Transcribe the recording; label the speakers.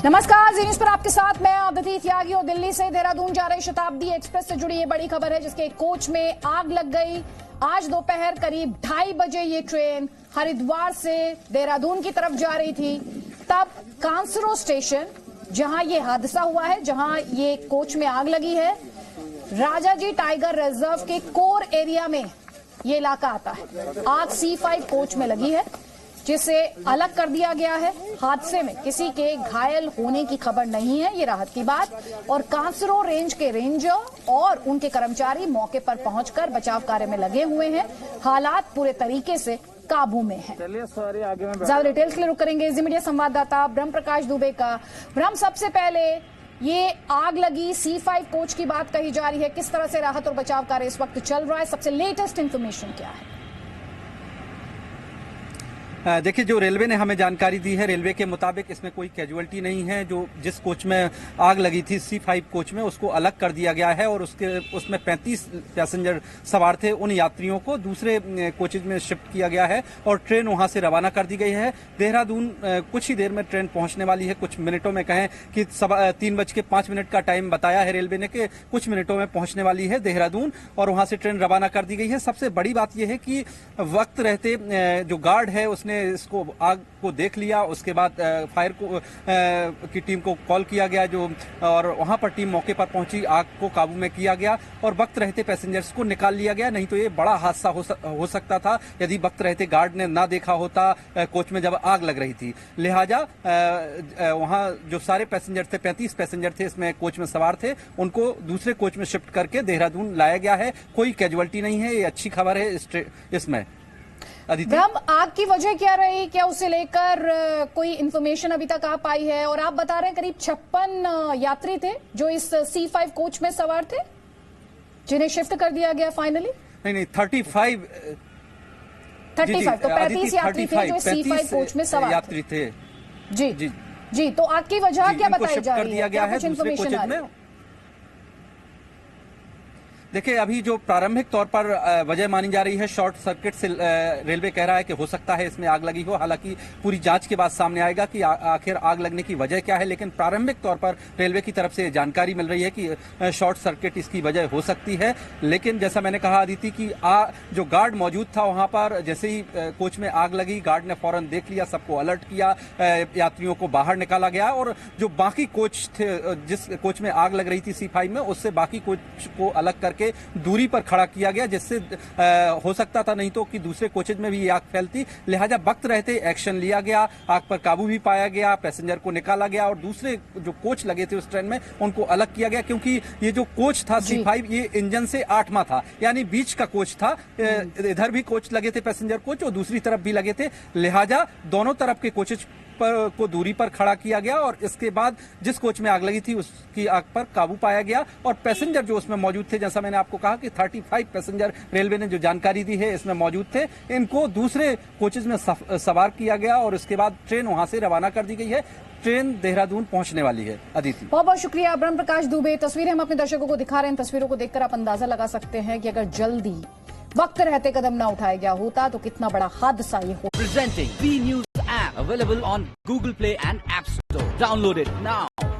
Speaker 1: नमस्कार, जी न्यूज पर आपके साथ मैं अदिति त्यागी और दिल्ली से देहरादून जा रही शताब्दी एक्सप्रेस से जुड़ी ये बड़ी खबर है, जिसके एक कोच में आग लग गई। आज दोपहर करीब 2:30 बजे ये ट्रेन हरिद्वार से देहरादून की तरफ जा रही थी। तब कांसरो स्टेशन, जहां ये हादसा हुआ है, जहां ये कोच में आग लगी है, राजाजी टाइगर रिजर्व के कोर एरिया में ये इलाका आता है। आग C5 कोच में लगी है, जिसे अलग कर दिया गया है। हादसे में किसी के घायल होने की खबर नहीं है, ये राहत की बात। और कांसरो रेंज के रेंजर और उनके कर्मचारी मौके पर पहुंचकर बचाव कार्य में लगे हुए हैं। हालात पूरे तरीके से काबू में है। ज्यादा डिटेल्स के लिए रुक करेंगे जी मीडिया संवाददाता ब्रह्म प्रकाश दुबे का। ब्रह्म, सबसे पहले ये आग लगी C5 कोच की बात कही जा रही है, किस तरह से राहत और बचाव कार्य इस वक्त चल रहा है? सबसे लेटेस्ट इंफॉर्मेशन क्या है?
Speaker 2: देखिए, जो रेलवे ने हमें जानकारी दी है, रेलवे के मुताबिक इसमें कोई कैजुअल्टी नहीं है। जो जिस कोच में आग लगी थी C5 कोच में, उसको अलग कर दिया गया है और उसमें 35 पैसेंजर सवार थे। उन यात्रियों को दूसरे कोचेज में शिफ्ट किया गया है और ट्रेन वहां से रवाना कर दी गई है। देहरादून कुछ ही देर में ट्रेन पहुंचने वाली है। कुछ मिनटों में कहें कि 3:05 का टाइम बताया है रेलवे ने कि कुछ मिनटों में पहुंचने वाली है देहरादून और वहां से ट्रेन रवाना कर दी गई है। सबसे बड़ी बात यह है कि वक्त रहते जो गार्ड है उसने इसको आग को देख लिया। उसके बाद फायर की टीम को कॉल किया गया और वहां पर टीम मौके पर पहुंची, आग को काबू में किया गया और वक्त रहते पैसेंजर्स को निकाल लिया गया। नहीं तो ये बड़ा हादसा हो सकता था यदि वक्त रहते गार्ड ने ना देखा होता कोच में जब आग लग रही थी। लिहाजा वहां जो सारे पैसेंजर थे, 35 पैसेंजर थे इसमें कोच में सवार थे, उनको दूसरे कोच में शिफ्ट करके देहरादून लाया गया है। कोई कैजुअल्टी नहीं है, ये अच्छी खबर है इसमें।
Speaker 1: ब्रह्म, आग की वजह क्या रही? क्या उसे लेकर कोई इंफॉर्मेशन अभी तक आ पाई है? और आप बता रहे हैं करीब 56 यात्री थे जो इस C5 कोच में सवार थे, जिन्हें शिफ्ट कर दिया गया फाइनली?
Speaker 2: नहीं, 35
Speaker 1: तो 35 यात्री थे जो C5 कोच में सवार
Speaker 2: यात्री थे।
Speaker 1: जी, तो आग की वजह क्या बताई जा रही है? क्या कुछ इंफॉर्मेशन आ रही है?
Speaker 2: देखिए, अभी जो प्रारंभिक तौर पर वजह मानी जा रही है शॉर्ट सर्किट से, रेलवे कह रहा है कि हो सकता है इसमें आग लगी हो। हालांकि पूरी जांच के बाद सामने आएगा कि आखिर आग लगने की वजह क्या है, लेकिन प्रारंभिक तौर पर रेलवे की तरफ से जानकारी मिल रही है कि शॉर्ट सर्किट इसकी वजह हो सकती है। लेकिन जैसा मैंने कहा अदिति कि जो गार्ड मौजूद था वहां पर, जैसे ही कोच में आग लगी, गार्ड ने फौरन देख लिया, सबको अलर्ट किया, यात्रियों को बाहर निकाला गया और जो बाकी कोच थे, जिस कोच में आग लग रही थी C5 में, उससे बाकी कोच को अलग करके दूरी पर खड़ा किया गया, जिससे हो सकता था नहीं तो कि दूसरे कोचेज में भी आग फैलती। लिहाजा वक्त रहते एक्शन लिया गया, आग पर काबू भी पाया गया, पैसेंजर को निकाला गया और दूसरे जो कोच लगे थे उस ट्रेन में उनको अलग किया गया। क्योंकि ये जो कोच था C5, ये इंजन से 8वां था, यानी बीच का कोच था। इधर भी कोच लगे थे पैसेंजर कोच और दूसरी तरफ भी लगे थे। लिहाजा दोनों तरफ के कोचेज को दूरी पर खड़ा किया गया और इसके बाद जिस कोच में आग लगी थी उसकी आग पर काबू पाया गया और पैसेंजर जो उसमें मौजूद थे, जैसा मैंने आपको कहा कि 35 पैसेंजर रेलवे ने जो जानकारी दी है इसमें मौजूद थे, इनको दूसरे कोचेज में सवार किया गया और उसके बाद ट्रेन वहां से रवाना कर दी गई है। ट्रेन देहरादून पहुंचने वाली है। अदिति,
Speaker 1: बहुत बहुत शुक्रिया ब्रह्म प्रकाश दुबे। तस्वीरें हम अपने दर्शकों को दिखा रहे हैं। तस्वीरों को देखकर आप अंदाजा लगा सकते हैं कि अगर जल्दी वक्त रहते कदम न उठाया गया होता तो कितना बड़ा हादसा ये हो।
Speaker 3: Presenting B News app available on Google Play and App Store. Download it now.